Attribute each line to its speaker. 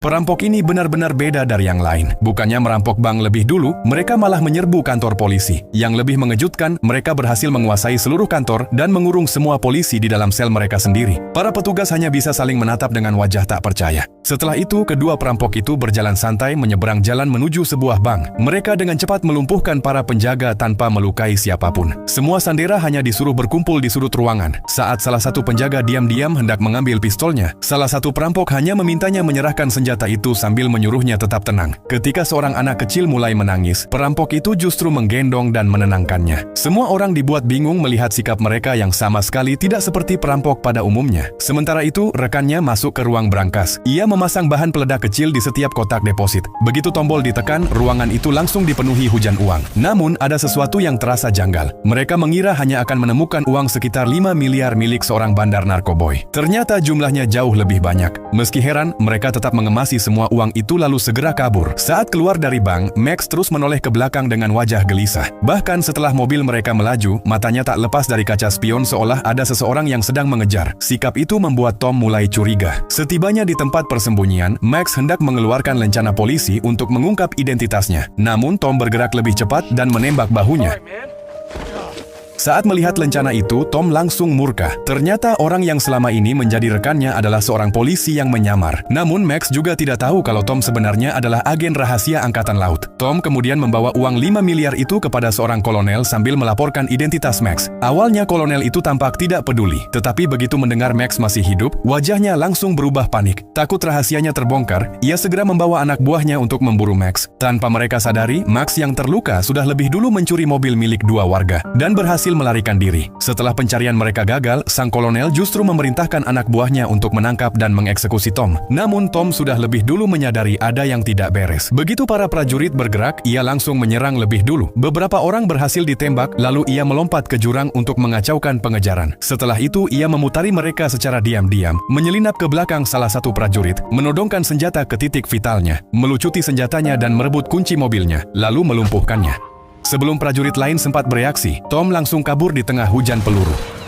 Speaker 1: Perampok ini benar-benar beda dari yang lain. Bukannya merampok bank lebih dulu, mereka malah menyerbu kantor polisi. Yang lebih mengejutkan, mereka berhasil menguasai seluruh kantor dan mengurung semua polisi di dalam sel mereka sendiri. Para petugas hanya bisa saling menatap dengan wajah tak percaya. Setelah itu, kedua perampok itu berjalan santai menyeberang jalan menuju sebuah bank. Mereka dengan cepat melumpuhkan para penjaga tanpa melukai siapapun. Semua sandera hanya disuruh berkumpul di sudut ruangan. Saat salah satu penjaga diam-diam hendak mengambil pistolnya, salah satu perampok hanya memintanya menyerahkan senjata itu sambil menyuruhnya tetap tenang. Ketika seorang anak kecil mulai menangis, perampok itu justru menggendong dan menenangkannya. Semua orang dibuat bingung melihat sikap mereka yang sama sekali tidak seperti perampok pada umumnya. Sementara itu, rekannya masuk ke ruang brankas. Ia memasang bahan peledak kecil di setiap kotak deposit. Begitu tombol ditekan, ruangan itu langsung dipenuhi hujan uang. Namun, ada sesuatu yang terasa janggal. Mereka mengira hanya akan menemukan uang sekitar 5 miliar milik seorang bandar narkoboy. Ternyata jumlahnya jauh lebih banyak. Meski heran, mereka tetap mengemasi semua uang itu lalu segera kabur. Saat keluar dari bank, Max terus menoleh ke belakang dengan wajah gelisah. Bahkan setelah mobil mereka melaju, matanya tak lepas dari kaca spion seolah ada seseorang yang sedang mengejar. Sikap itu membuat Tom mulai curiga. Setibanya di tempat persembunyian, Max hendak mengeluarkan lencana polisi untuk mengungkap identitasnya. Namun Tom bergerak lebih cepat dan menembak bahunya. Saat melihat lencana itu, Tom langsung murka. Ternyata orang yang selama ini menjadi rekannya adalah seorang polisi yang menyamar. Namun Max juga tidak tahu kalau Tom sebenarnya adalah agen rahasia Angkatan Laut. Tom kemudian membawa uang 5 miliar itu kepada seorang kolonel sambil melaporkan identitas Max. Awalnya kolonel itu tampak tidak peduli, tetapi begitu mendengar Max masih hidup, wajahnya langsung berubah panik. Takut rahasianya terbongkar, ia segera membawa anak buahnya untuk memburu Max. Tanpa mereka sadari, Max yang terluka sudah lebih dulu mencuri mobil milik dua warga dan berhasil melarikan diri. Setelah pencarian mereka gagal, sang kolonel justru memerintahkan anak buahnya untuk menangkap dan mengeksekusi Tom. Namun Tom sudah lebih dulu menyadari ada yang tidak beres. Begitu para prajurit bergerak, ia langsung menyerang lebih dulu. Beberapa orang berhasil ditembak, lalu ia melompat ke jurang untuk mengacaukan pengejaran. Setelah itu, ia memutari mereka secara diam-diam, menyelinap ke belakang salah satu prajurit, menodongkan senjata ke titik vitalnya, melucuti senjatanya dan merebut kunci mobilnya, lalu melumpuhkannya. Sebelum prajurit lain sempat bereaksi, Tom langsung kabur di tengah hujan peluru.